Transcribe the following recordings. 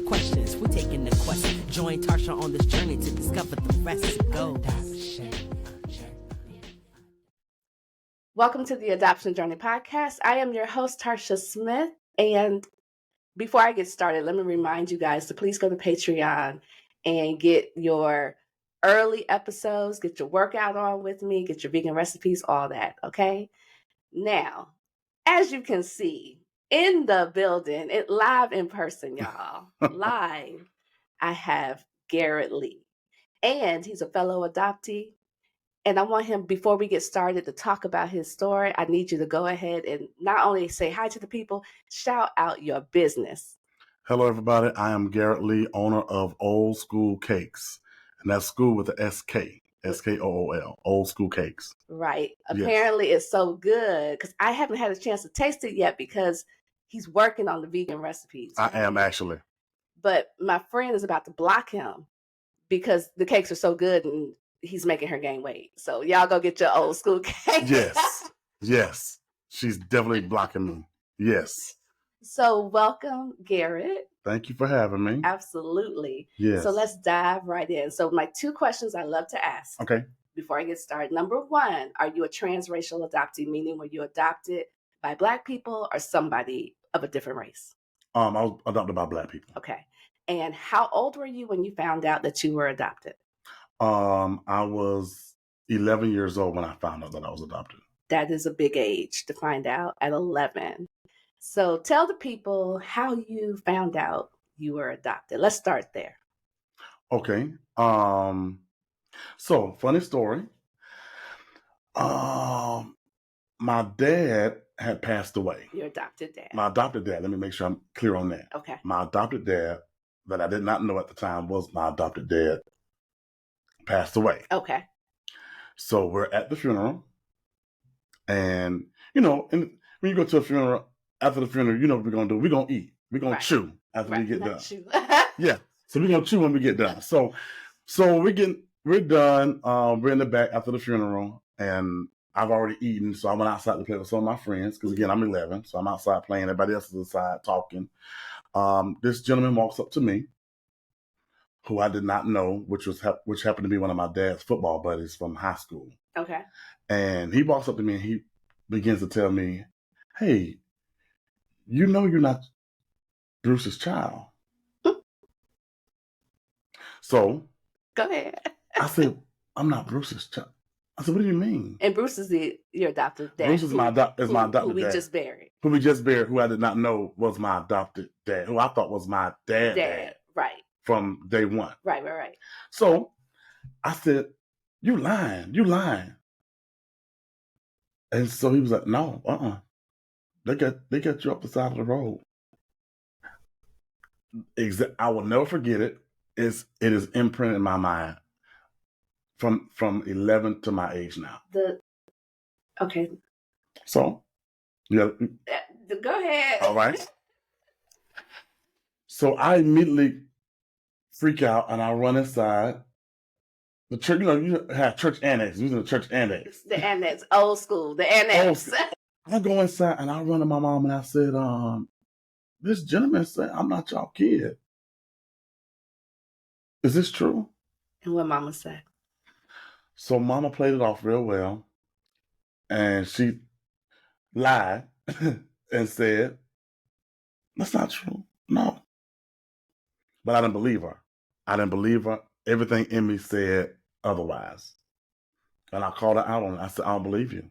questions. We're taking the quest. Join Tarcia on this journey to discover the rest. Go. Welcome to the Adoption Journey Podcast. I am your host, Tarcia Smith. And before I get started, let me remind you guys to please go to Patreon and get your early episodes, get your workout on with me, get your vegan recipes, all that, okay? Now, as you can see, in the building, live in person, y'all, live, I have Garrett Lee. And he's a fellow adoptee. And I want him, before we get started, to talk about his story. I need you to go ahead and not only say hi to the people, shout out your business. Hello, everybody. I am Garrett Lee, owner of Old School Cakes. And that's school with the S-K, S-K-O-O-L, Old School Cakes. Right. Yes. Apparently it's so good because I haven't had a chance to taste it yet because he's working on the vegan recipes. I am actually. But my friend is about to block him because the cakes are so good and he's making her gain weight. So y'all go get your Old School cake. Yes. She's definitely blocking me. Yes. So welcome, Garrett. Thank you for having me. Absolutely. Yes. So let's dive right in. So my two questions I love to ask. Okay. Before I get started. Number one, are you a transracial adoptee? Meaning, were you adopted by Black people or somebody of a different race? I was adopted by Black people. Okay. And how old were you when you found out that you were adopted? I was 11 years old when I found out that I was adopted. That is a big age to find out at 11. So tell the people how you found out you were adopted. Let's start there. Okay. So funny story. My dad had passed away. Your adopted dad. My adopted dad. Let me make sure I'm clear on that. Okay. My adopted dad, that I did not know at the time was my adopted dad, passed away. Okay. So we're at the funeral. And, when you go to a funeral, after the funeral, you know what we're going to do? We're going to eat. We're going to chew after we get done. Yeah. So we're going to chew when we get done. So we're done. We're in the back after the funeral. And I've already eaten. So I went outside to play with some of my friends. Because, again, I'm 11. So I'm outside playing. Everybody else is inside talking. This gentleman walks up to me, who I did not know, which happened to be one of my dad's football buddies from high school. Okay. And he walks up to me and he begins to tell me, "Hey, you know you're not Bruce's child." So go ahead. I said, "I'm not Bruce's child." I said, "What do you mean?" And Bruce is your adopted dad. Bruce is my adopted dad. Who we just buried. Who we just buried, who I did not know was my adopted dad, who I thought was my dad. Right. From day one. Right. So I said, you lying. And so he was like, no, They got you up the side of the road. I will never forget it. It is imprinted in my mind from 11 to my age now. Okay. So, yeah. Go ahead. All right. So I immediately freak out and I run inside the church. You have church annex. Using the church annex. The annex, old school. The annex. I go inside and I run to my mom and I said, "This gentleman said I'm not y'all kid. Is this true?" And what Mama said? So Mama played it off real well, and she lied and said, "That's not true. No." But I didn't believe her. Everything in me said otherwise. And I called her out on it. I said, "I don't believe you."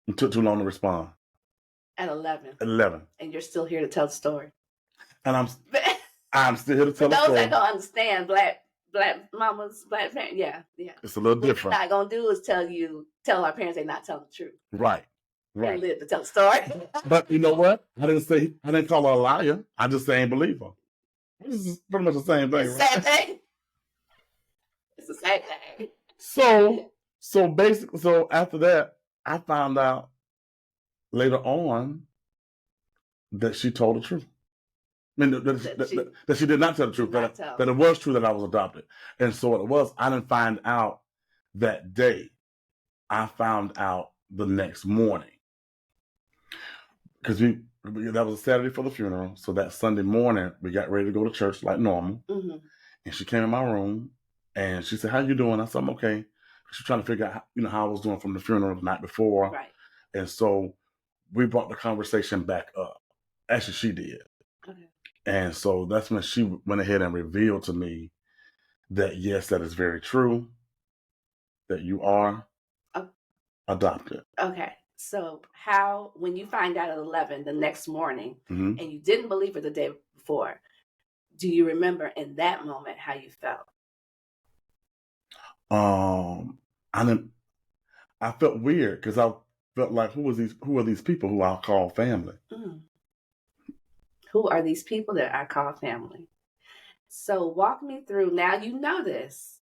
It took too long to respond. At 11. 11. And you're still here to tell the story. And I'm still here to tell the story. For those that don't understand, black mamas, black parents, yeah. It's a little different. What we're not going to do is tell our parents they're not telling the truth. Right. And live to tell the story. But you know what? I didn't call her a liar. I just say I ain't believe her. This is pretty much the same thing. It's the same thing. It's the same thing. So basically, after that, I found out later on that she told the truth. I mean, that she did not tell the truth. That it was true that I was adopted. And so what it was, I didn't find out that day. I found out the next morning. Because That was a Saturday for the funeral. So that Sunday morning, we got ready to go to church like normal. Mm-hmm. And she came in my room and she said, "How you doing?" I said, "I'm okay." She's trying to figure out, how I was doing from the funeral the night before. Right. And so we brought the conversation back up. Actually, she did. Okay. And so that's when she went ahead and revealed to me that, yes, that is very true, that you are adopted. Okay. So when you find out at 11 the next morning, mm-hmm. and you didn't believe it the day before, do you remember in that moment how you felt? I felt weird because I felt like, who are these people who I'll call family? Mm. Who are these people that I call family? So walk me through. Now you know this.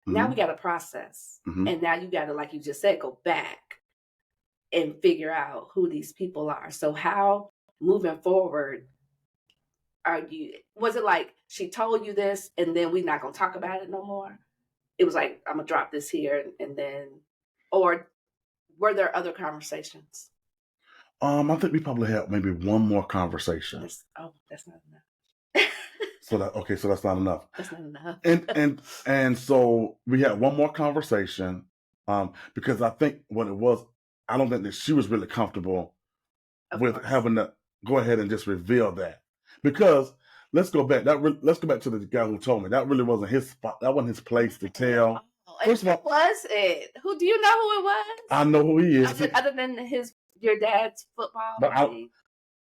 Mm-hmm. Now we got to process. Mm-hmm. And now you got to, like you just said, go back and figure out who these people are. So how, moving forward, was it like she told you this and then we're not going to talk about it no more? It was like, I'm going to drop this here and then, or were there other conversations? I think we probably had maybe one more conversation. That's not enough. So that's not enough. That's not enough. and so we had one more conversation, because I think what it was, I don't think that she was really comfortable with having to go ahead and just reveal that. Because let's go back to the guy who told me that really wasn't his spot. That wasn't his place to tell. First of all, was it? Who do you know who it was? I know who he is. Other than your dad's football team.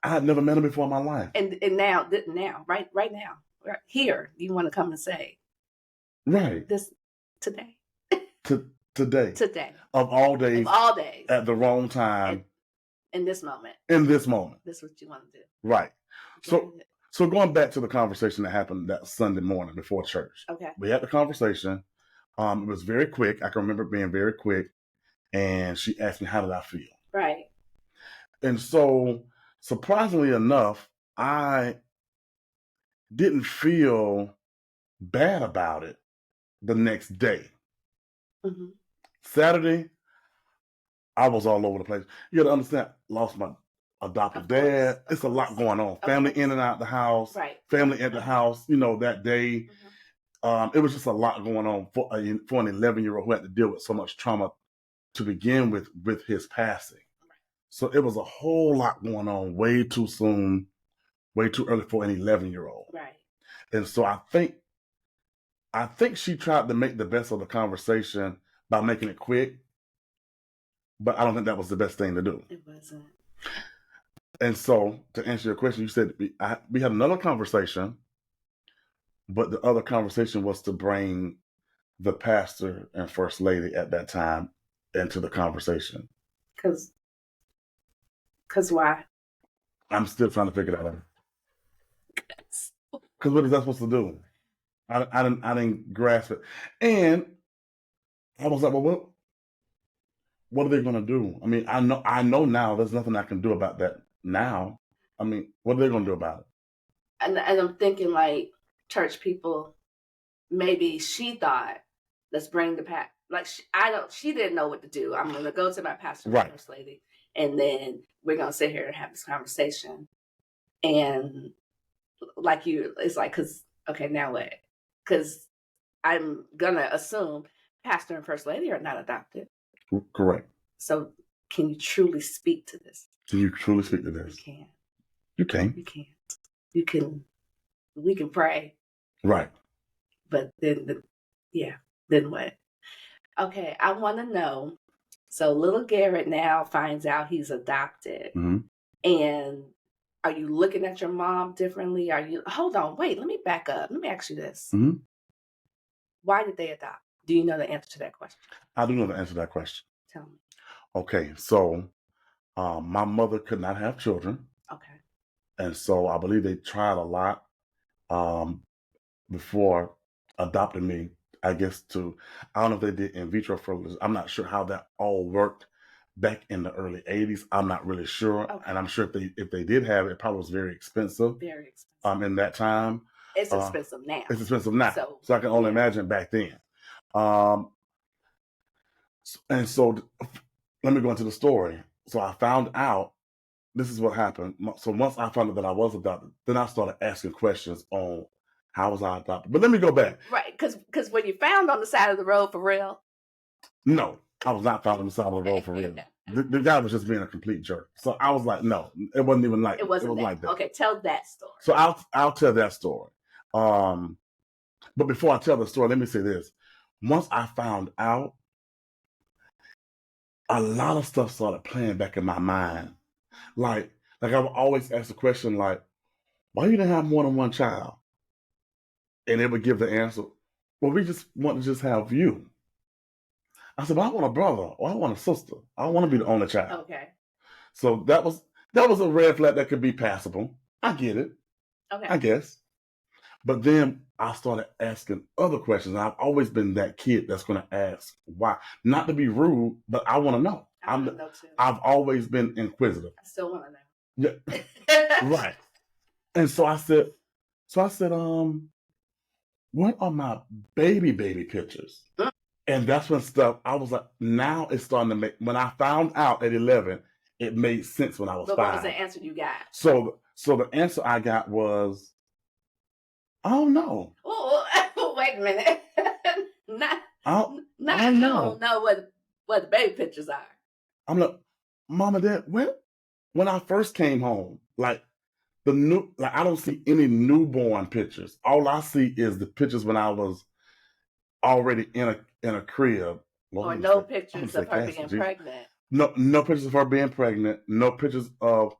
I had never met him before in my life. And now, right now, here, you want to come and say, right, this today, today, of all days, at the wrong time, in this moment, this is what you want to do, right? So going back to the conversation that happened that Sunday morning before church, okay, we had the conversation. It was very quick. I can remember it being very quick, and she asked me, "How did I feel?" Right, and so surprisingly enough, I didn't feel bad about it the next day. Mm-hmm. Saturday, I was all over the place. You got to understand, lost my adoptive dad. It's a lot going on. Family in and out the house. Right. Family at the house, that day. Mm-hmm. It was just a lot going on for an 11-year-old who had to deal with so much trauma to begin with his passing. Right. So it was a whole lot going on way too soon, way too early for an 11-year-old. Right. And so I think she tried to make the best of the conversation by making it quick, but I don't think that was the best thing to do. It wasn't. And so, to answer your question, you said we had another conversation, but the other conversation was to bring the pastor and first lady at that time into the conversation. Because why? I'm still trying to figure that out. Because what is that supposed to do? I didn't grasp it, and I was like, well, what are they going to do? I mean, I know now. There's nothing I can do about that now. I mean, what are they going to do about it? And I'm thinking, like, church people, maybe she thought, let's bring the she didn't know what to do. I'm going to go to my pastor, right, first lady, and then we're going to sit here and have this conversation. And it's like, okay, now what? Because I'm going to assume pastor and first lady are not adopted. Correct. So can you truly speak to this? Can you truly speak to this? You can. You can. You can't. You can. We can pray. Right. But then what? Okay, I want to know. So little Garrett now finds out he's adopted. Mm-hmm. And are you looking at your mom differently? Hold on, wait, let me back up. Let me ask you this. Mm-hmm. Why did they adopt? Do you know the answer to that question? I do know the answer to that question. Tell me. Okay, so my mother could not have children. Okay. And so I believe they tried a lot before adopting me, I guess I don't know if they did in vitro fertilization. I'm not sure how that all worked back in the early 80s. I'm not really sure. Okay. And I'm sure if they did have it, it probably was very expensive. Very expensive. In that time. It's expensive now. It's expensive now. So I can only imagine back then. And so let me go into the story. So I found out this is what happened. So once I found out that I was adopted, then I started asking questions on how was I adopted. But let me go back. Right, because when you found on the side of the road for real. No, I was not found on the side of the road for real. The guy was just being a complete jerk. So I was like, no, it wasn't even like it wasn't like that. Okay, tell that story. So I'll tell that story. But before I tell the story, let me say this. Once I found out, a lot of stuff started playing back in my mind. Like I would always ask the question, like, why you didn't have more than one child? And it would give the answer, well, we just want to just have you. I said, but I want a brother or I want a sister. I don't want to be the only child. Okay. So that was a red flag that could be passable. I get it. Okay. I guess. But then I started asking other questions. And I've always been that kid that's going to ask why. Not to be rude, but I want to know. I want to know too. I've always been inquisitive. I still want to know. Yeah. Right. And so I said, what are my baby pictures? And that's when stuff, I was like, now it's starting to make, when I found out at 11, it made sense when I was 5. What was the answer you got? So the answer I got was, I don't know. Oh, wait a minute. I don't know. Know what the baby pictures are. I'm like, Mom and Dad, when I first came home, like I don't see any newborn pictures. All I see is the pictures when I was already in a crib. Or no pictures of her being pregnant. No pictures of her being pregnant. No pictures of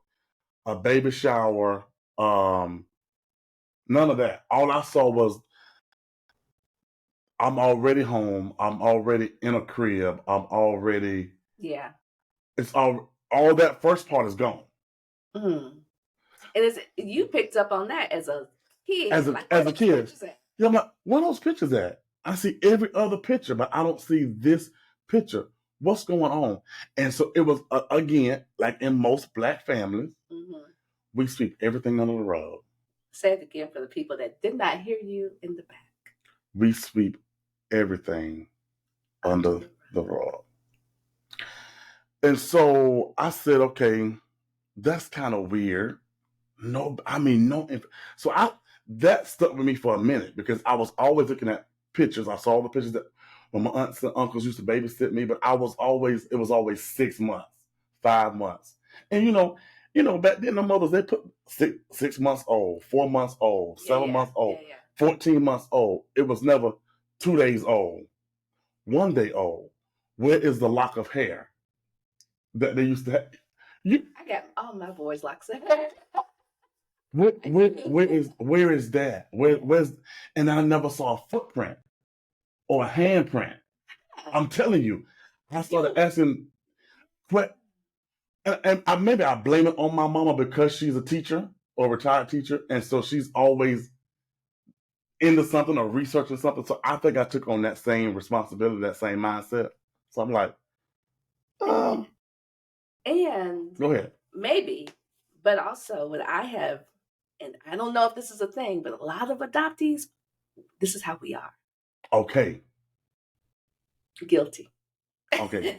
a baby shower. None of that. All I saw was I'm already home. I'm already in a crib. I'm already. Yeah. It's all that first part is gone. Mm. And you picked up on that as a kid. As a kid. Yeah, I'm like, where are those pictures at? I see every other picture, but I don't see this picture. What's going on? And so it was, again, like in most Black families, we sweep everything under the rug. Say it again for the people that did not hear you in the back. We sweep everything under the rug. And so I said, okay, that's kind of weird. No. So that stuck with me for a minute because I was always looking at pictures. I saw the pictures that when my aunts and uncles used to babysit me, but it was always 6 months, 5 months. And back then the mothers, they put 6 months old, 4 months old, 7 months old, 14 months old. It was never 2 days old, 1 day old. Where is the lock of hair that they used to have? I got all my boys' locks of hair. Where is that? Where's and I never saw a footprint or a handprint. I'm telling you, I started asking what, and maybe I blame it on my mama because she's a teacher or a retired teacher, and so she's always into something or researching something. So I think I took on that same responsibility, that same mindset. So I'm like, and go ahead. Maybe, but also what I have, and I don't know if this is a thing, but a lot of adoptees, this is how we are. Okay. Guilty. Okay.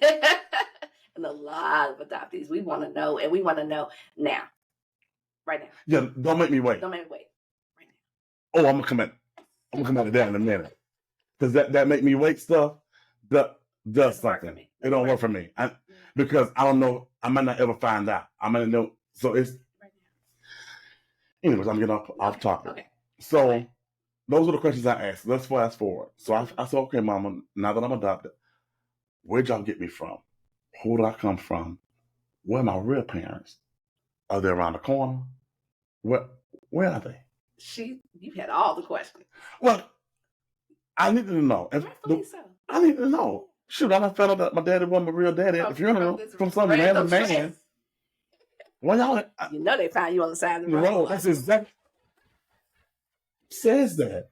And a lot of adoptees, we want to know, and we want to know now. Right now. Yeah, don't make me wait. Don't make me wait. Right now. Oh, I'm gonna come at that in a minute. Because that make me wait stuff does something. It don't work for me. Because I don't know, I might not ever find out. I might know. So it's right now. Anyways, I'm getting off topic. Okay. So those are the questions I asked. Let's fast forward. So I said, okay, Mama, now that I'm adopted, where'd y'all get me from? Who did I come from? Where are my real parents? Are they around the corner? Where are they? You had all the questions. Well, I needed to know. I needed to know. Shoot, I found out that my daddy wasn't my real daddy at the funeral from some random man. Well, y'all, they found you on the side of the road. That's exactly. Says that.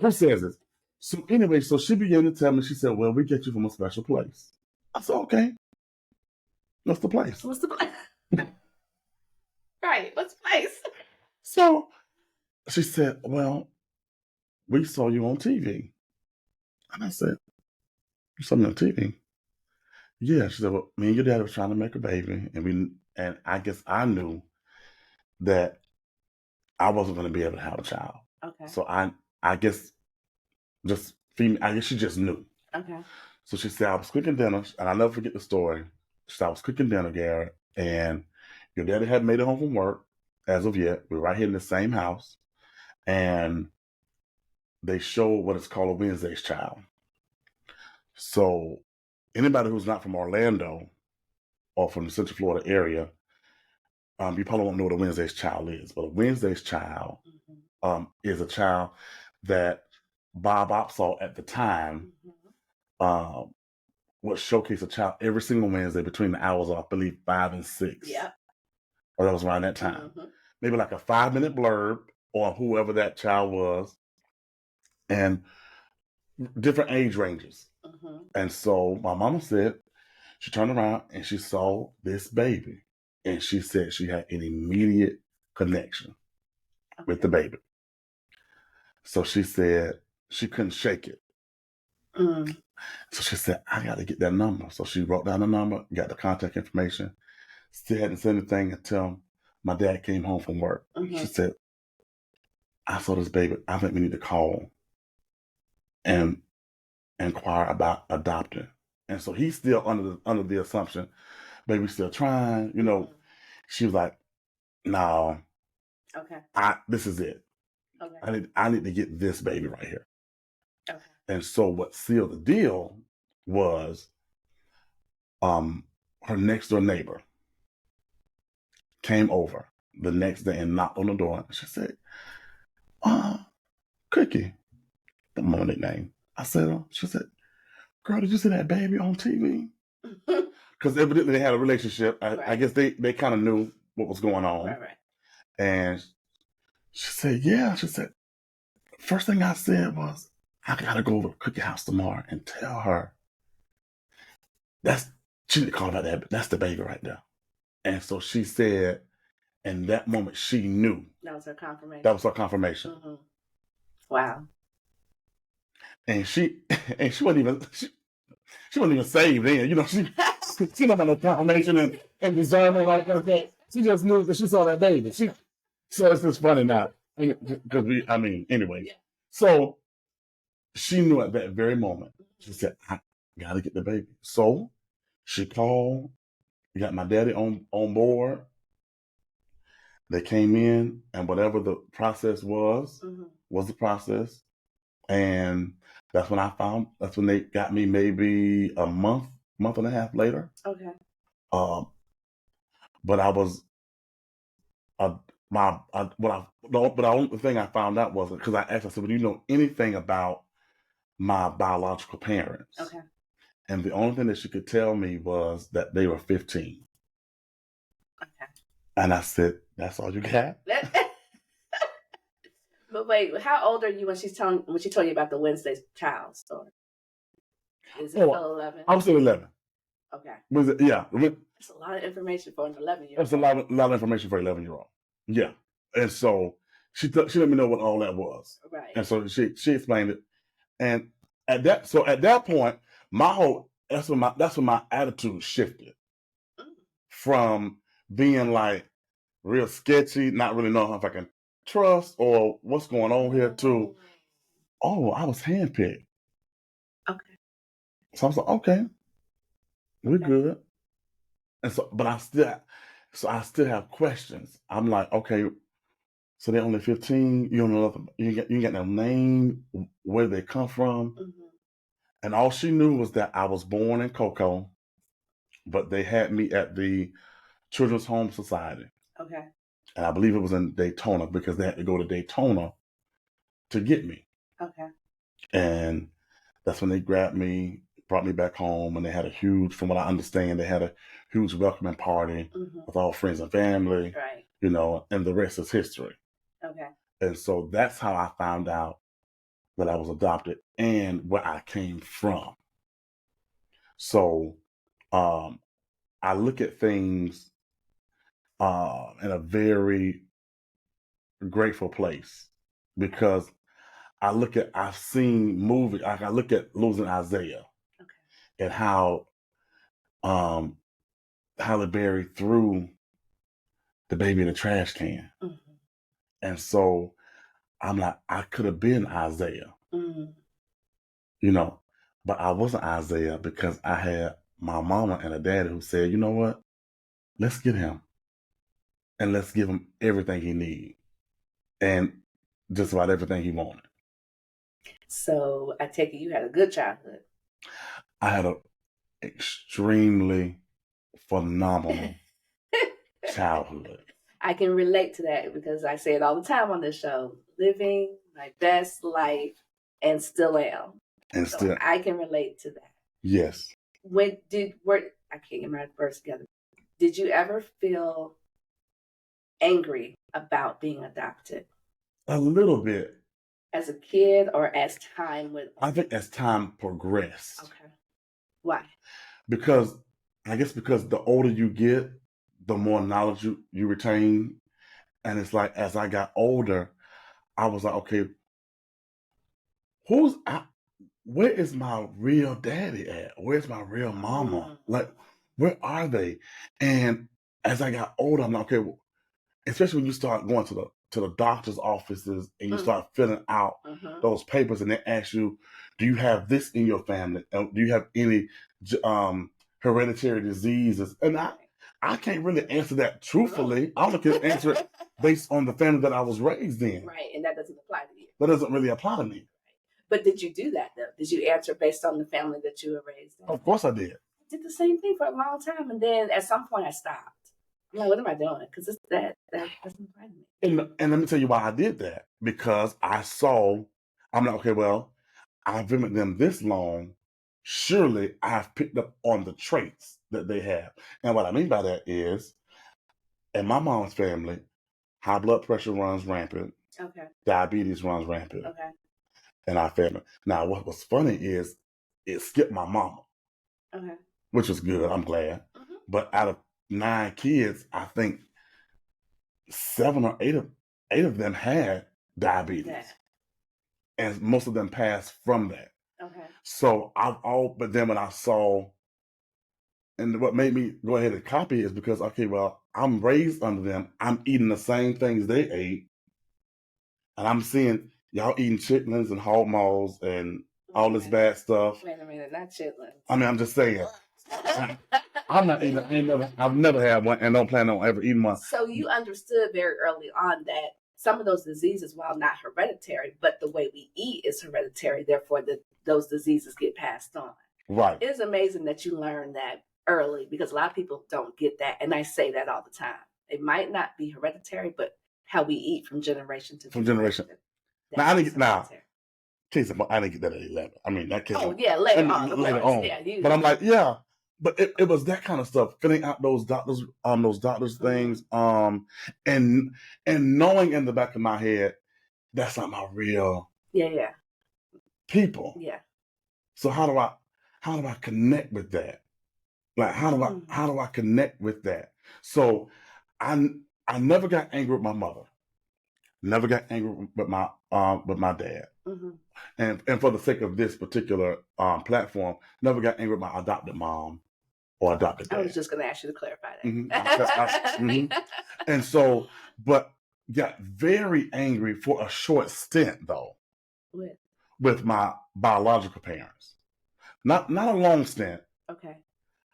Who says it? So anyway, so she began to tell me. She said, "Well, we get you from a special place." I said, "Okay. What's the place?" What's the place? Right. What's the place? So she said, "Well, we saw you on TV." And I said, "You saw me on TV?" Yeah, she said, well, me and your dad was trying to make a baby, and I guess I knew that I wasn't going to be able to have a child. Okay. So I guess I guess she just knew. Okay. So she said, I was cooking dinner, and I'll never forget the story. She said, I was cooking dinner, Garrett, and your daddy hadn't made it home from work as of yet. We're right here in the same house, and they show what is called a Wednesday's Child. So anybody who's not from Orlando or from the Central Florida area, you probably won't know what a Wednesday's Child is. But a Wednesday's Child is a child that Bob Opsahl at the time would showcase a child every single Wednesday between the hours of, I believe, 5 and 6. Yeah. Or that was around that time. Maybe like a 5-minute blurb on whoever that child was, and different age ranges. And so my mama said, she turned around and she saw this baby, and she said she had an immediate connection with the baby. So she said she couldn't shake it. So she said, I got to get that number. So she wrote down the number, got the contact information. Still hadn't said anything until my dad came home from work. She said, I saw this baby. I think we need to call and inquire about adopting. And so he's still under the assumption, baby's still trying. You know, she was like, no. Okay. This is it. Okay. I need to get this baby right here. Okay. And so what sealed the deal was her next door neighbor came over the next day and knocked on the door. She said, Cookie, the mama nickname. I said, she said, girl, did you see that baby on TV? Because evidently they had a relationship. I guess they kind of knew what was going on. Right. And she said, yeah. She said, first thing I said was, I got to go over to Cookie house tomorrow and tell her she didn't call about that, but that's the baby right there. And so she said, in that moment, she knew. That was her confirmation. That was her confirmation. Wow. And she wasn't even saved then. You know, she didn't have no confirmation and discernment like that. She just knew that she saw that baby. So it's just funny now. Because anyway. Yeah. So she knew at that very moment. She said, I got to get the baby. So she called, got my daddy on board. They came in, and whatever the process was the process. And that's when they got me maybe a month and a half later. Okay. But I was, the only thing I found out was, because I asked, I said, well, do you know anything about my biological parents? Okay. And the only thing that she could tell me was that they were 15. Okay. And I said, that's all you got? But wait, how old are you when she told you about the Wednesday's Child story? Is it still 11? I was still 11. Okay. Was it? Yeah. That's a lot of information for an 11-year-old. That's a lot of information for an 11-year-old. Yeah. And so she let me know what all that was. Right. And so she explained it. And at that point, that's when my attitude shifted from being like real sketchy, not really knowing if I can trust or what's going on here, to, I was handpicked. Okay. So I was like, okay, we're good. And so, but I still have questions. I'm like, okay, so they're only 15. You don't know nothing. You got no name. Where they come from? And all she knew was that I was born in Cocoa, but they had me at the Children's Home Society. Okay. And I believe it was in Daytona, because they had to go to Daytona to get me. Okay. And that's when they grabbed me, brought me back home, and they had from what I understand, they had a huge welcoming party with all friends and family, right? You know, and the rest is history. Okay. And so that's how I found out that I was adopted and where I came from. So I look at things in a very grateful place, because I've seen movies, I look at Losing Isaiah, and how Halle Berry threw the baby in the trash can. Mm-hmm. And so I'm like, I could have been Isaiah, you know, but I wasn't Isaiah because I had my mama and a daddy who said, you know what? Let's get him and let's give him everything he needs and just about everything he wanted. So I take it you had a good childhood. I had an extremely phenomenal childhood. I can relate to that because I say it all the time on this show. Living my best life and still am. And so still, I can relate to that. Yes. I can't get my words together. Did you ever feel angry about being adopted? A little bit. As a kid or as time went on? I think as time progressed. Okay. Why? Because the older you get, the more knowledge you retain. And it's like, as I got older, I was like, okay, where is my real daddy at? Where's my real mama? Like, where are they? And as I got older, I'm like, okay, especially when you start going to the doctor's offices and you start filling out those papers and they ask you, do you have this in your family? Do you have any hereditary diseases? And I can't really answer that truthfully. I only can answer it based on the family that I was raised in. Right, and that doesn't apply to you. That doesn't really apply to me. But did you do that, though? Did you answer based on the family that you were raised in? Of course I did. I did the same thing for a long time, and then at some point I stopped. I'm like, what am I doing? Because that doesn't apply to me. And let me tell you why I did that. Because I'm like, okay, well, I've been with them this long. Surely I've picked up on the traits that they have. And what I mean by that is, in my mom's family, high blood pressure runs rampant. Okay. Diabetes runs rampant. Okay. In our family. Now, what was funny is it skipped my mama. Okay. Which was good. I'm glad. But out of 9 kids, I think 7 or 8 of them had diabetes. Yeah. And most of them passed from that. Okay. So but then when I saw, and what made me go ahead and copy is because, okay, well, I'm raised under them. I'm eating the same things they ate. And I'm seeing y'all eating chitlins and hog maws and all this bad stuff. Wait a minute, not chitlins. I mean, I'm just saying. I'm not eating. I've never had one, and don't plan on ever eating one. So you understood very early on that some of those diseases, while not hereditary, but the way we eat is hereditary. Therefore, those diseases get passed on. Right. It is amazing that you learned that early because a lot of people don't get that, and I say that all the time. It might not be hereditary, but how we eat from generation to generation. Now I didn't get that at 11. I mean, that came. Oh yeah, later on. Yeah, but I'm like, yeah. But it was that kind of stuff, filling out those doctors things, and knowing in the back of my head that's not my real people. Yeah. So how do I connect with that? Like how do I connect with that? So I never got angry with my mother. Never got angry with my dad. And for the sake of this particular platform, never got angry with my adopted mom or adopted dad. I was just going to ask you to clarify that. And so, but got very angry for a short stint though. With my biological parents. Not a long stint. Okay.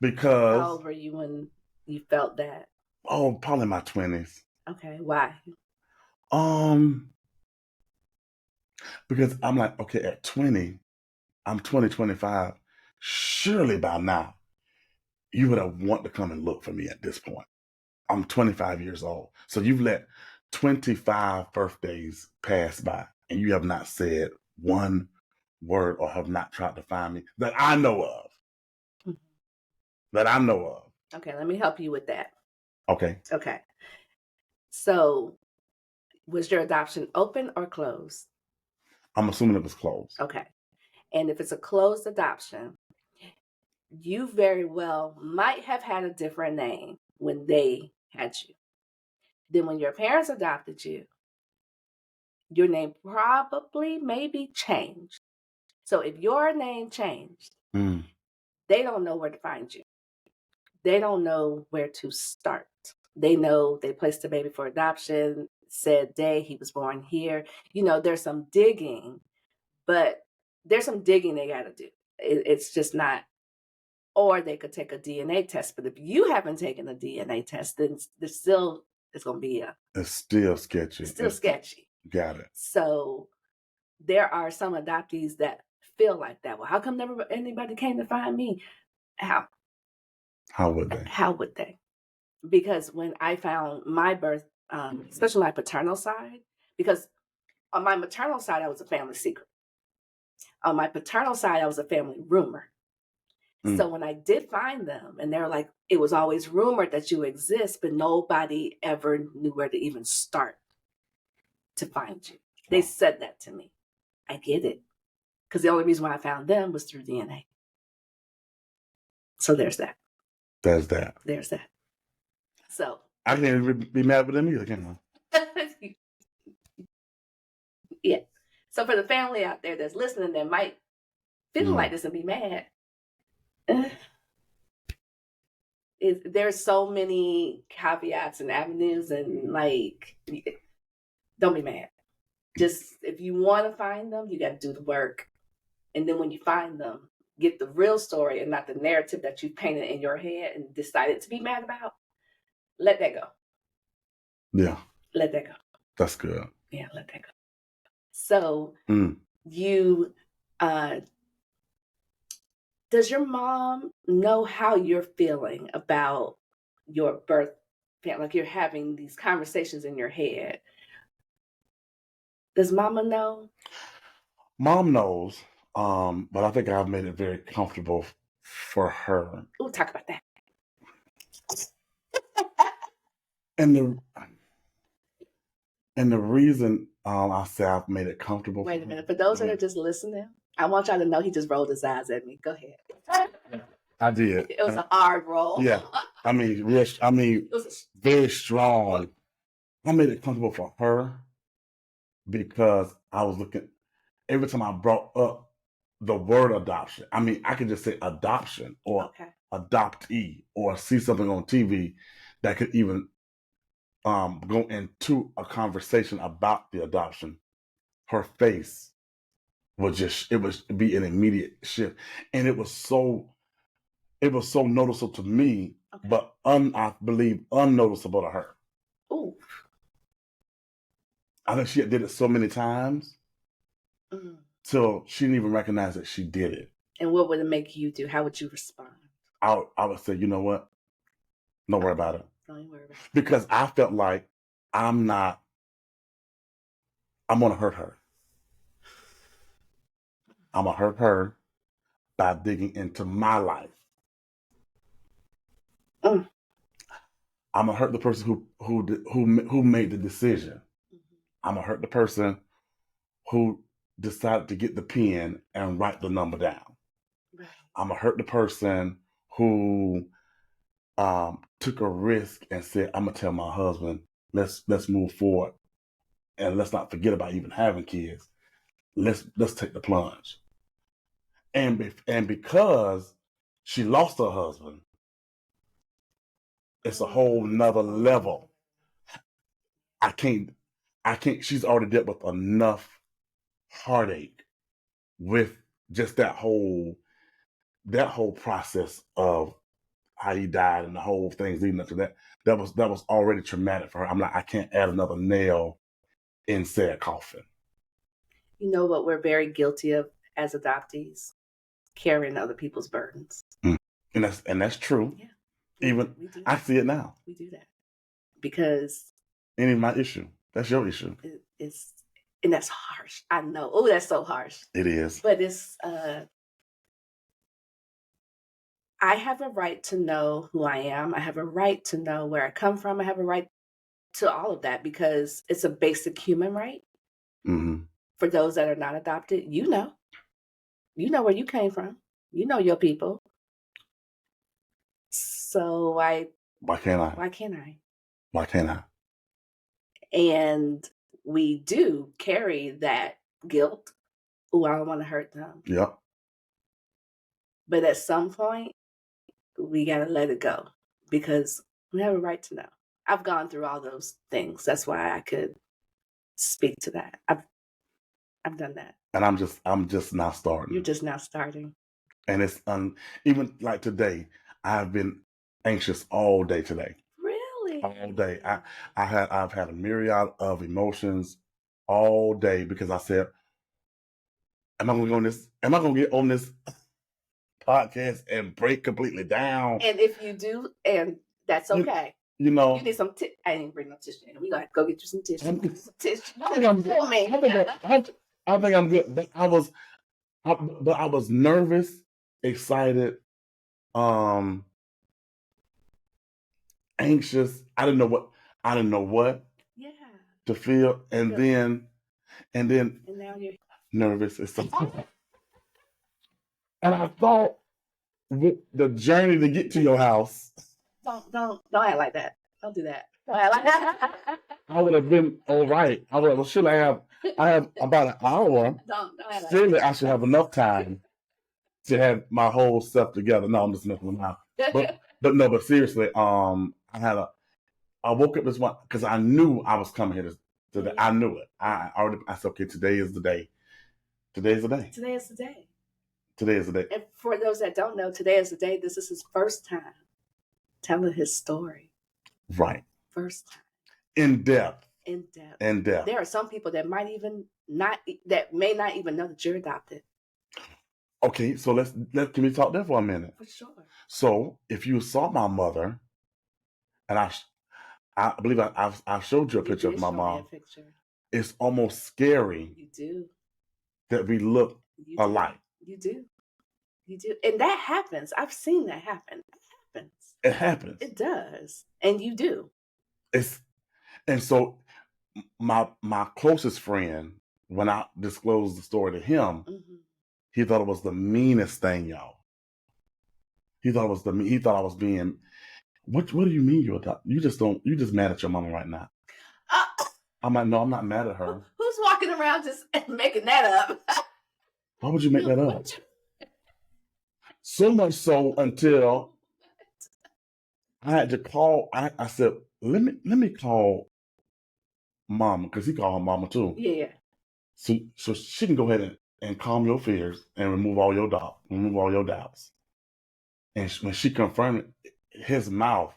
Because how old were you when you felt that? Oh, probably my 20s. Okay. Why? Because I'm like, okay, at 20, I'm 25. Surely by now, you would have want to come and look for me at this point. I'm 25 years old. So you've let 25 birthdays pass by and you have not said one word or have not tried to find me that I know of. That I know of. Okay, let me help you with that. Okay. So was your adoption open or closed? I'm assuming it was closed. Okay. And if it's a closed adoption, you very well might have had a different name when they had you. Then when your parents adopted you, your name probably maybe changed. So if your name changed, they don't know where to find you. they don't know where to start. They know they placed the baby for adoption, said day he was born here. There's some digging, but there's some digging they got to do. It's just not, or they could take a DNA test. But if you haven't taken a DNA test, then it's still, it's going to be it's still sketchy. It's still sketchy. Got it. So there are some adoptees that feel like that. Well, how come never anybody came to find me? How would they? How would they? Because when I found my birth, especially my paternal side, because on my maternal side, I was a family secret. On my paternal side, I was a family rumor. So when I did find them, and they're like, it was always rumored that you exist, but nobody ever knew where to even start to find you. They said that to me. I get it. Because the only reason why I found them was through DNA. So there's that. There's that. There's that. So I can't even be mad with them either, can I? Yeah. So for the family out there that's listening that might feel like this and be mad, there's so many caveats and avenues, and like, don't be mad. Just, if you want to find them, you got to do the work. And then when you find them, get the real story and not the narrative that you painted in your head and decided to be mad about. Let that go. Yeah. Let that go. That's good. Yeah, let that go. So you, does your mom know how you're feeling about your birth family? Like, you're having these conversations in your head. Does mama know? Mom knows, but I think I've made it very comfortable for her. Ooh, talk about that. And the reason I say I've made it comfortable. Wait a minute. For those that are just listening, I want y'all to know he just rolled his eyes at me. Go ahead. I did. It was a hard roll. Yeah. I mean, very strong. I made it comfortable for her because I was looking, every time I brought up the word adoption, I mean, I could just say adoption or adoptee or see something on TV that could even go into a conversation about the adoption. Her face would be an immediate shift. And it was so noticeable to me, but I believe unnoticeable to her. Ooh. I think she did it so many times till she didn't even recognize that she did it. And what would it make you do? How would you respond? I would say, you know what? Don't worry about it. Don't worry about it. Because I felt like I'm going to hurt her. I'm going to hurt her by digging into my life. I'm going to hurt the person who made the decision. I'm going to hurt the person who decided to get the pen and write the number down. Right. I'm going to hurt the person who took a risk and said, I'm going to tell my husband, let's move forward and let's not forget about even having kids. Let's take the plunge. And because she lost her husband, it's a whole nother level. I can't, she's already dealt with enough heartache with just that whole process of how he died and the whole things leading up to that. That was already traumatic for her. I'm like, I can't add another nail in said coffin. You know what we're very guilty of as adoptees? Carrying other people's burdens. And that's true. Yeah. Even I see it now. We do that because it ain't my issue. That's your issue. And that's harsh. I know. Oh, that's so harsh. It is. But it's I have a right to know who I am. I have a right to know where I come from. I have a right to all of that because it's a basic human right. Mm-hmm. For those that are not adopted, you know where you came from. You know your people. So why can't I? Why can't I? Why can't I? And we do carry that guilt. Oh, I don't want to hurt them. Yep. But at some point, we got to let it go because we have a right to know. I've gone through all those things. That's why I could speak to that. I've done that. And I'm just now starting. You're just now starting. And it's even like today, I've been anxious all day today. Really? All day. I've had a myriad of emotions all day because I said, am I gonna get on this podcast and break completely down? And if you do, and that's okay. You know, you need some I didn't bring no tissue. We gotta go get you some tissue. I think I'm good. But I was nervous, excited, anxious. I didn't know what to feel, and then now you're nervous. And I thought the journey to get to your house. Don't act like that. Don't do that. Don't act like that. I would have been all right. I would have. Well, should I have about an hour? Don't act like Surely I should have enough time to have my whole stuff together. No, I'm just messing with now. But seriously, I woke up this morning because I knew I was coming here today. I knew it. I said, okay, today is the day. Today is the day. Today is the day. Today is the day. And for those that don't know, today is the day. This is his first time telling his story. Right. First time. In depth. In depth. In depth. There are some people that may not even know that you're adopted. Okay, so can we talk there for a minute? For sure. So if you saw my mother, and I believe I showed you a picture of my mom. It's almost scary. You do. That we look alike. You do. And that happens. I've seen that happen. It happens. It does. And you do. And so my closest friend, when I disclosed the story to him, he thought it was the meanest thing, y'all. He thought I was being, what do you mean you're adopted? You just mad at your mama right now. I'm like, no, I'm not mad at her. Who's walking around just making that up? Why would you make that up? So much so until I had to call. I said, let me call Mama, because he called her Mama too. Yeah. So she can go ahead and calm your fears and remove all your doubts. And when she confirmed it, his mouth,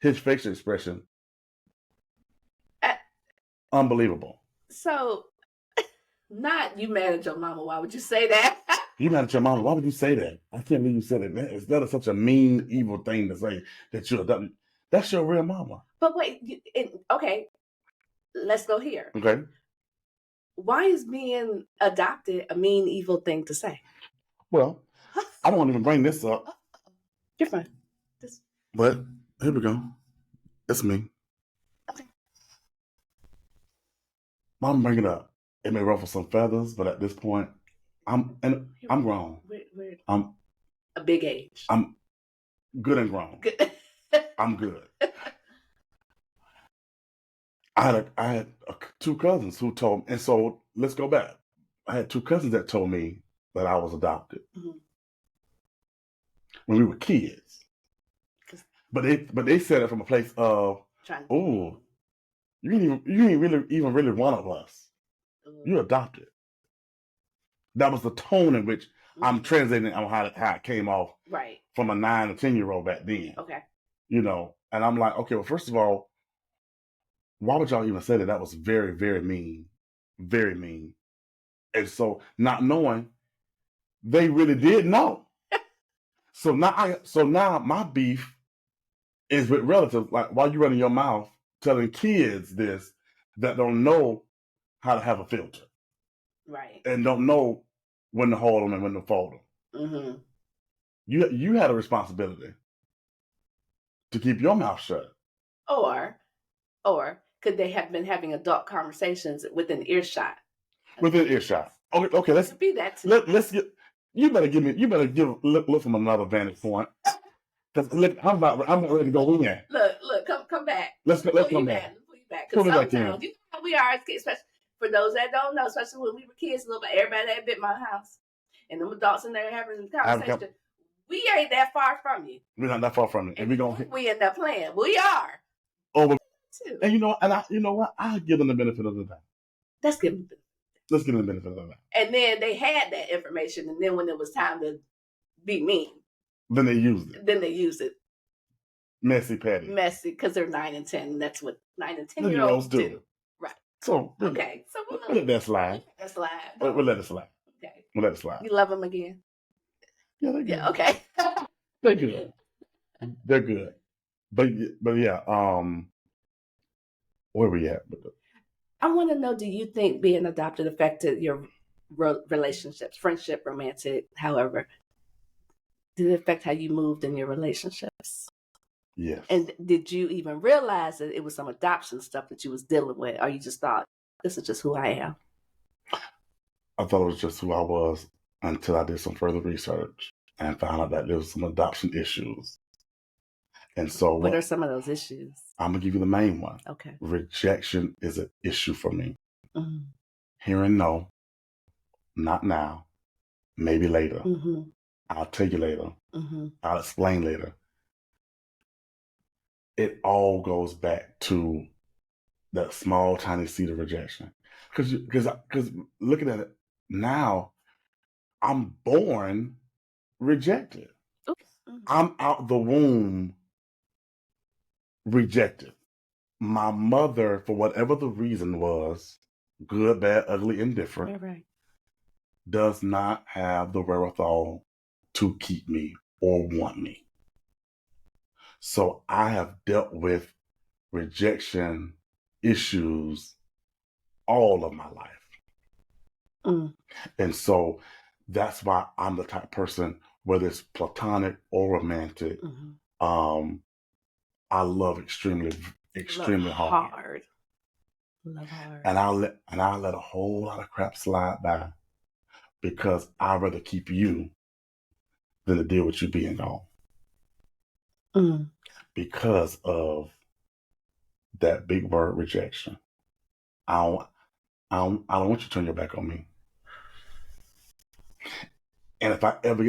his facial expression, unbelievable. So, not you mad at your mama. Why would you say that? You mad at your mama? Why would you say that? I can't believe you said it. That is such a mean, evil thing to say that you're adopted. That's your real mama. But wait, okay, let's go here. Okay. Why is being adopted a mean, evil thing to say? Well, I don't want to even bring this up. You're fine. But here we go. It's me. Okay. Mom, bring it up. It may ruffle some feathers, but at this point, I'm grown. I'm a big age. I'm good and grown. Good. I'm good. I had two cousins who told me, and so let's go back. I had two cousins that told me that I was adopted when we were kids. But they said it from a place of, oh, you ain't really one of us. You're adopted. That was the tone in which I'm translating on how it came off from a 9 or 10-year-old back then. Okay. You know, and I'm like, okay, well, first of all, why would y'all even say that? That was very, very mean. Very mean. And so not knowing, they really did know. So now my beef is with relatives. Like, why you running your mouth telling kids this that don't know how to have a filter? Right. And don't know when to hold them and when to fold them. You had a responsibility to keep your mouth shut. Or could they have been having adult conversations within earshot? Within earshot. Okay. Let's be that too. Let's get. You better look from another vantage point. Cause look, I'm not ready to go in. Look, come back. Let's come back. Pull you back. Because sometimes you know how we are as kids, especially for those that don't know, especially when we were kids, a little bit, everybody that bit my house, and them adults in there having a conversation. We ain't that far from you. We're not that far from it. And we end up playing. We are. Oh, and you know what? I give them the benefit of the doubt. Let's give them the benefit of the doubt. And then they had that information, and then when it was time to be mean, then they used it. Messy Patty. Messy, because they're 9 and 10. And that's what 9 and 10-year-olds do. Right. So okay. So we'll let that slide. We'll let it slide. Okay. We'll let it slide. You love them again? Yeah, they're good. Yeah. Okay. They're good. They're good. But yeah. Where we at? I want to know: do you think being adopted affected your relationships, friendship, romantic, however? Did it affect how you moved in your relationships? Yes. And did you even realize that it was some adoption stuff that you was dealing with, or you just thought, this is just who I am? I thought it was just who I was until I did some further research and found out that there was some adoption issues. And so what are some of those issues? I'm going to give you the main one. Okay. Rejection is an issue for me. Mm-hmm. Hearing no, not now, maybe later. Mm-hmm. I'll tell you later. Mm-hmm. I'll explain later. It all goes back to that small, tiny seed of rejection. Because looking at it now, I'm born rejected. Mm-hmm. I'm out the womb rejected. My mother, for whatever the reason was, good, bad, ugly, indifferent, right, does not have the wherewithal to keep me or want me. So I have dealt with rejection issues all of my life. Mm. And so that's why I'm the type of person, whether it's platonic or romantic, Mm-hmm. I love extremely hard. Love hard. And I'll let a whole lot of crap slide by because I'd rather keep you than to deal with you being gone. Mm. Because of that big word rejection. I don't want you to turn your back on me. And if I ever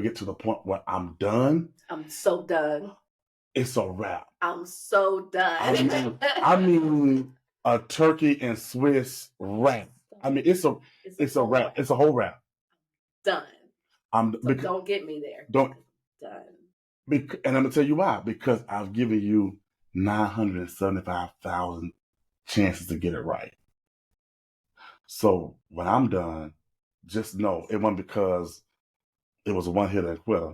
get to the point where I'm done, I'm so done. It's a wrap. I'm so done. I mean a turkey and Swiss wrap. I mean it's a wrap. It's a whole wrap. Done. Don't get me there. Done. And I'm gonna tell you why. Because I've given you 975,000 chances to get it right. So when I'm done, just know it wasn't because it was a one hitter and quitter.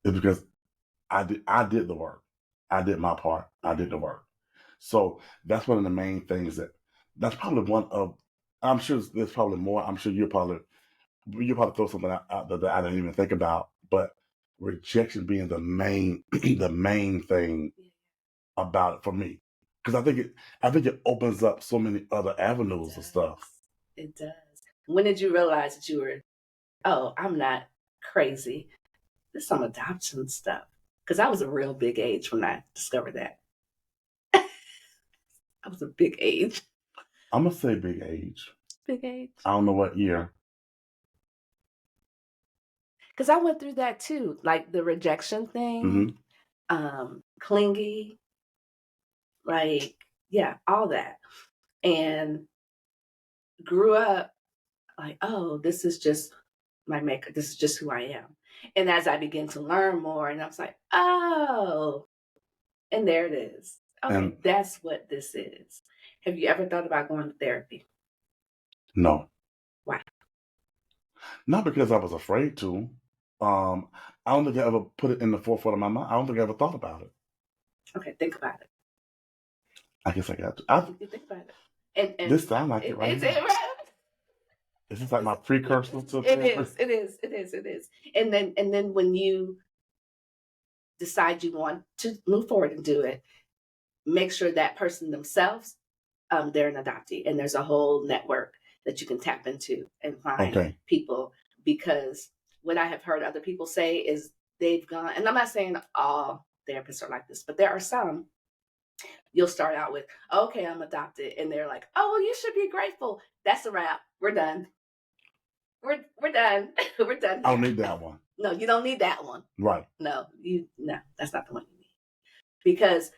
It's because I did the work. I did my part. I did the work. So that's one of the main things that's probably one of, I'm sure there's probably more. I'm sure you'll probably throw something out there that I didn't even think about, but rejection being the main thing about it for me. Because I think it opens up so many other avenues of stuff. It does. When did you realize that you were, I'm not crazy? There's some adoption stuff. Because I was a real big age when I discovered that. I was a big age. I'm going to say big age. Big age. I don't know what year. Because I went through that too. Like the rejection thing. Mm-hmm. Clingy. Like, yeah, all that. And grew up like, this is just my maker. This is just who I am. And as I began to learn more, and I was like, and there it is. Okay, that's what this is. Have you ever thought about going to therapy? No. Why? Not because I was afraid to. I don't think I ever put it in the forefront of my mind. I don't think I ever thought about it. Okay, think about it. I guess I got to. You think about it. And this sounds like it right now. This is like my precursor to It is. And then when you decide you want to move forward and do it, make sure that person themselves, they're an adoptee, and there's a whole network that you can tap into and find people. Because what I have heard other people say is they've gone, and I'm not saying all therapists are like this, but there are some. You'll start out with, okay, I'm adopted, and they're like, well, you should be grateful. That's a wrap. We're done. We're done. We're done. I don't need that one. No, you don't need that one. Right. No, that's not the one you need. Because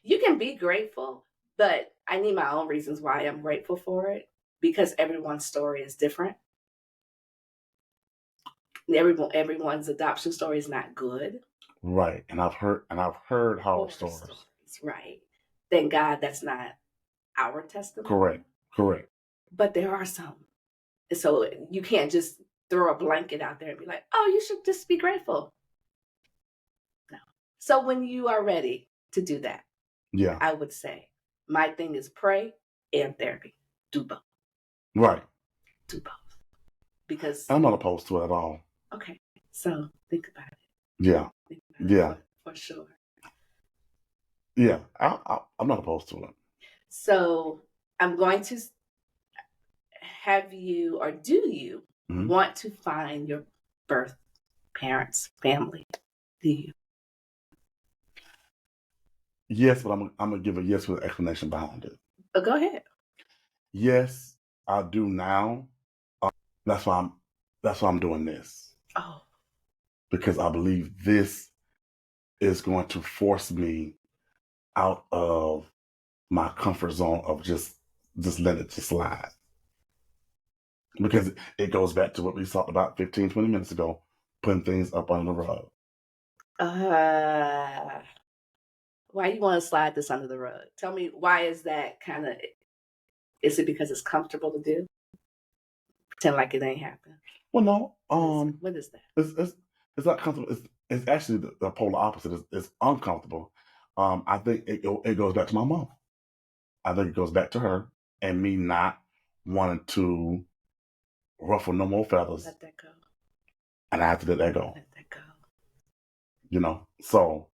you can be grateful, but I need my own reasons why I'm grateful for it, because everyone's story is different. Everyone's adoption story is not good. Right. And I've heard horror stories. Right. Thank God that's not our testimony. Correct. But there are some. So you can't just throw a blanket out there and be like, oh, you should just be grateful. No. So when you are ready to do that, yeah, I would say my thing is pray and therapy. Do both. Right. Do both. Because I'm not opposed to it at all. Okay. So think about it. Yeah. Yeah. For sure. Yeah. I'm not opposed to it. So I'm going to have you, or do you want to find your birth parents, family? Do you? Yes, but I'm gonna give a yes with an explanation behind it. Go ahead. Yes, I do now. That's why I'm doing this. Oh. Because I believe this is going to force me out of my comfort zone of just letting it slide. Because it goes back to what we talked about 15, 20 minutes ago, putting things up under the rug. Why you want to slide this under the rug? Tell me, why is that is it because it's comfortable to do? Pretend like it ain't happened. Well, no. What is that? It's not comfortable. It's actually the polar opposite. It's uncomfortable. I think it goes back to my mom. I think it goes back to her and me not wanting to ruffle no more feathers. Let that go. And I have to let that go. Let that go. You know, so.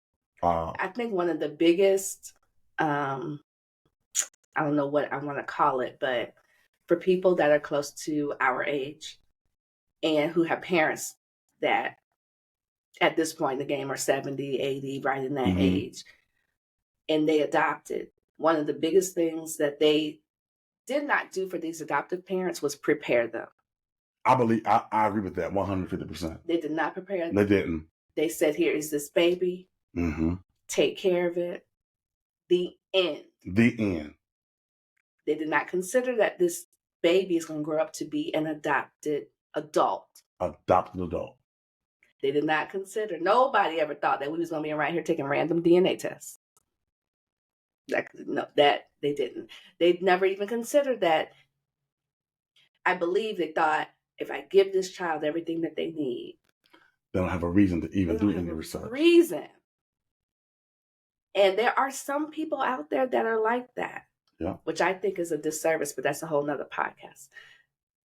I think one of the biggest, I don't know what I want to call it, but for people that are close to our age and who have parents that at this point in the game are 70, 80, right in that age, and they adopted, one of the biggest things that they did not do for these adoptive parents was prepare them. I agree with that 150%. They did not prepare them. They didn't. They said, here is this baby. Take care of it. The end. The end. They did not consider that this baby is going to grow up to be an adopted adult. Adopted adult. They did not consider. Nobody ever thought that we was going to be around here taking random DNA tests. That they didn't. They never even considered that. I believe they thought, if I give this child everything that they need, they don't have a reason to even do any research. And there are some people out there that are like that. Yeah. Which I think is a disservice, but that's a whole nother podcast.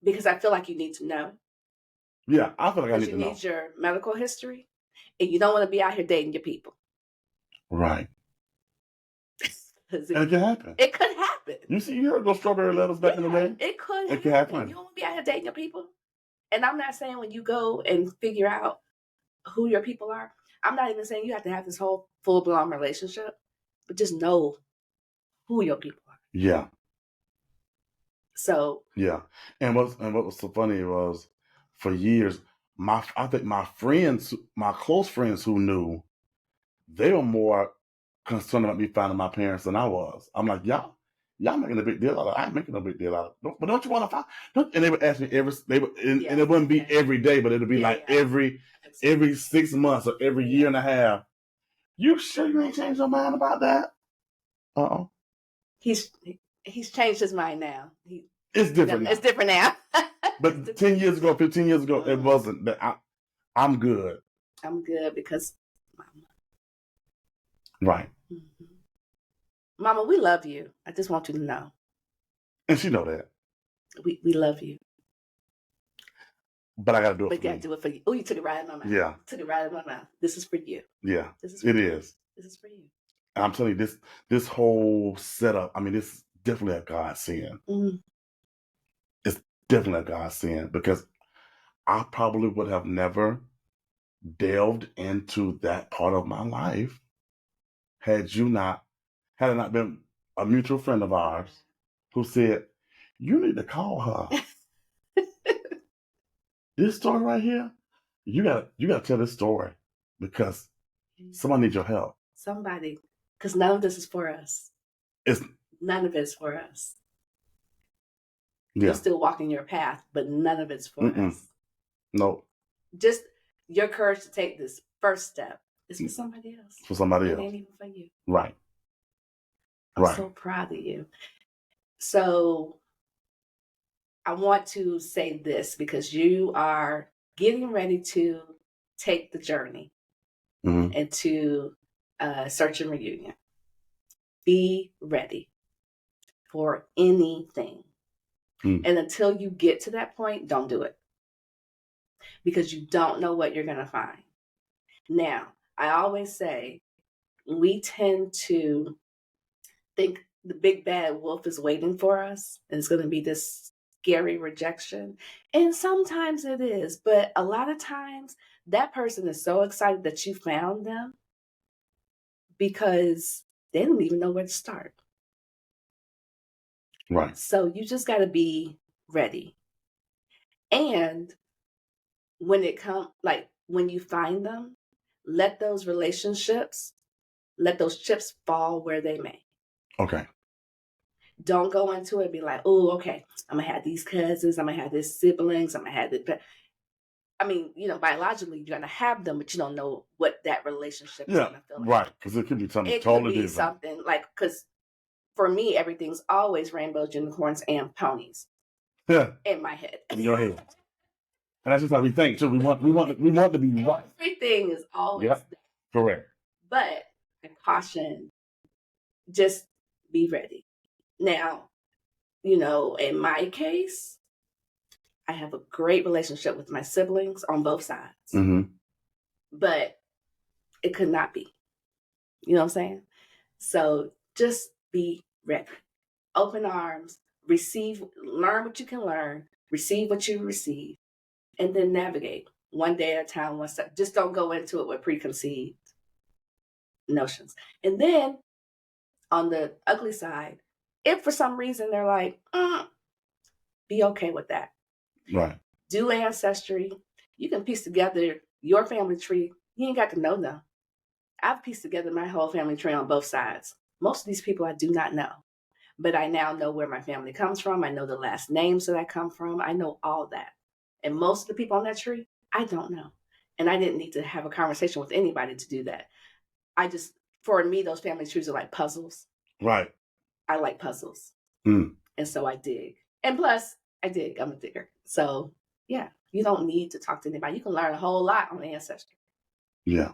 Because I feel like you need to know. Yeah, I feel like I need to know. You need your medical history, and you don't want to be out here dating your people. Right. And it can happen. It could happen. You heard those strawberry letters back in the day? It could happen. It can happen. You don't want to be out here dating your people. And I'm not saying when you go and figure out who your people are, I'm not even saying you have to have this whole full-blown relationship, but just know who your people are. Yeah. So. Yeah. And what was so funny was, for years, I think my friends, my close friends who knew, they were more concerned about me finding my parents than I was. I'm like, y'all making a big deal out of it. I ain't making a big deal out of it. But don't you want to find? And they would ask me and it wouldn't be every day, but it would be every 6 months or every year and a half. You sure you ain't changed your mind about that? He's changed his mind now. It's different now. It's different now. But 10 years ago, 15 years ago, it wasn't. That I'm good. I'm good because Mama. Right. Mama, we love you. I just want you to know. And she know that. We love you. But I got to do it for you. But you got to do it for you. Oh, you took it right out of my mouth. Yeah. Took it right out of my mouth. This is for you. Yeah. This is for you. This is for you. And I'm telling you, this whole setup, I mean, this is definitely a godsend. It's definitely a godsend, because I probably would have never delved into that part of my life had it not been a mutual friend of ours who said, you need to call her. this story right here, you gotta tell this story because somebody needs your help. Somebody, because none of this is for us. None of it's for us. Yeah. You're still walking your path, but none of it's for us. No. Just your courage to take this first step is for somebody else. For somebody else. It ain't even for you. Right. I'm so proud of you. So I want to say this because you are getting ready to take the journey into search and reunion. Be ready for anything. And until you get to that point, don't do it. Because you don't know what you're going to find. Now, I always say we tend to think the big bad wolf is waiting for us and it's going to be this scary rejection. And sometimes it is, but a lot of times that person is so excited that you found them because they didn't even know where to start. Right. So you just got to be ready. And when it comes, like when you find them, let those relationships, let those chips fall where they may. Okay. Don't go into it and be like, oh, okay, I'm going to have these cousins, I'm going to have these siblings, I'm going to have this. I mean, biologically, you're going to have them, but you don't know what that relationship is going to feel like. Right, because it could be something totally different. It could be something like, because for me, everything's always rainbows, unicorns, and ponies. Yeah. In my head. In your head. And that's just how we think too. We want to be right. Everything is always there. Correct. But I caution, just be ready. Now, in my case, I have a great relationship with my siblings on both sides. Mm-hmm. But it could not be. You know what I'm saying? So just be ready. Open arms, learn what you can learn, receive what you receive, and then navigate one day at a time, one step. Just don't go into it with preconceived notions. And then on the ugly side, if for some reason they're like, be okay with that. Right. Do ancestry. You can piece together your family tree. You ain't got to know them. I've pieced together my whole family tree on both sides. Most of these people I do not know. But I now know where my family comes from. I know the last names that I come from. I know all that. And most of the people on that tree, I don't know. And I didn't need to have a conversation with anybody to do that. For me, those family trees are like puzzles. Right. I like puzzles. And so I dig. And plus, I dig. I'm a digger. So, yeah, you don't need to talk to anybody. You can learn a whole lot on ancestry. Yeah.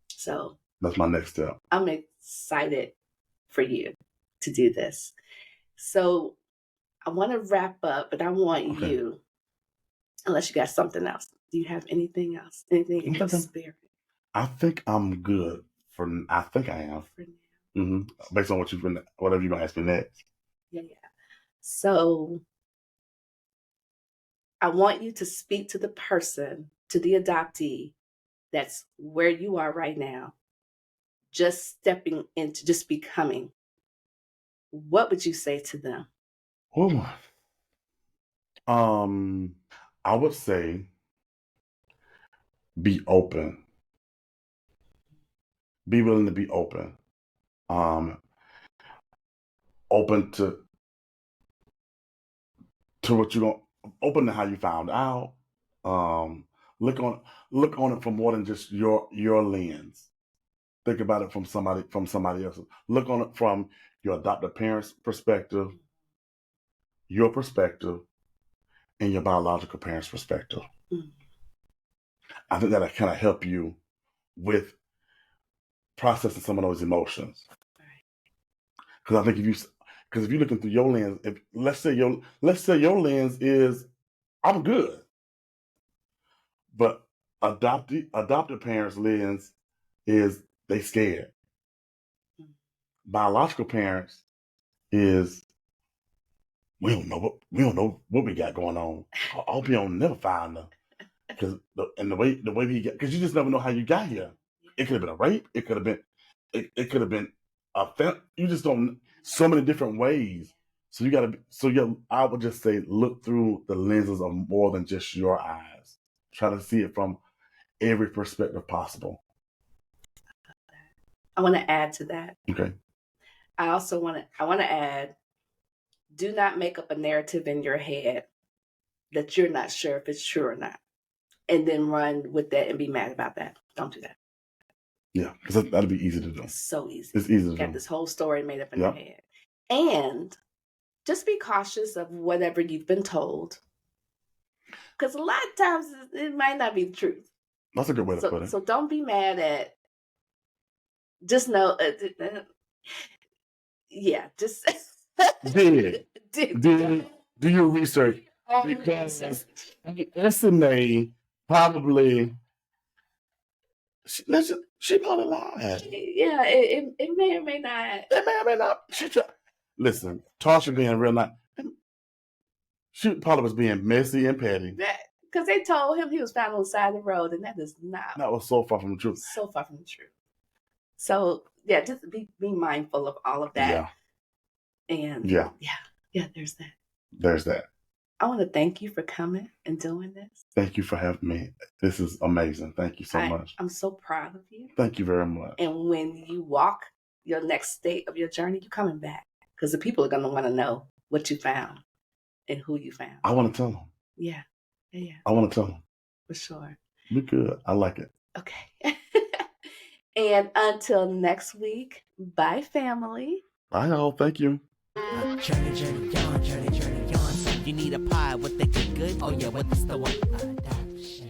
So. That's my next step. I'm excited for you to do this. So, I want to wrap up, but I want you, unless you got something else. Do you have anything else? Anything in your spirit? I think I'm good I think I am. For now. Mm-hmm. Based on whatever you're going to ask me next. Yeah. So I want you to speak to the person, to the adoptee that's where you are right now, just stepping into, just becoming. What would you say to them? I would say be open. Be willing to be open. Open to what you're going, open to how you found out. Look on it from more than just your lens. Think about it from somebody else. Look on it from your adoptive parents' perspective, your perspective, and your biological parents' perspective. Mm-hmm. I think that'll kind of help you with processing some of those emotions. Because I think if you're looking through your lens, let's say your lens is I'm good, but adoptive parents' lens is they scared. Biological parents is we don't know what we got going on. I hope you don't never find them because the way we got, because you just never know how you got here. It could have been a rape. It could have been a theft. You just don't, so many different ways. So I would just say look through the lenses of more than just your eyes. try to see it from every perspective possible. I want to add to that. Okay. I also want to add, do not make up a narrative in your head that you're not sure if it's true or not, and then run with that and be mad about that. Don't do that. Yeah, because that'd be easy to do. It's so easy. It's easy to do. Got this whole story made up in your head. And just be cautious of whatever you've been told, because a lot of times it might not be the truth. That's a good way to put it. So don't be mad at. Just know, just do your research, because SMA probably she probably lied. Yeah, it may or may not. It may or may not. Listen, Tarcia being real nice. She probably was being messy and petty. Because they told him he was found on the side of the road, and that is not. That was so far from the truth. So far from the truth. So yeah, just be mindful of all of that. Yeah. And yeah, there's that. There's that. I want to thank you for coming and doing this. Thank you for having me. This is amazing. Thank you so much. I'm so proud of you. Thank you very much. And when you walk your next state of your journey, you're coming back, because the people are going to want to know what you found and who you found. I want to tell them. Yeah. I want to tell them. For sure. Be good. I like it. Okay. And until next week, bye, family. Bye, all. Thank you. Journey on. You need a pie with the good? Oh yeah, what is the one? Adoption.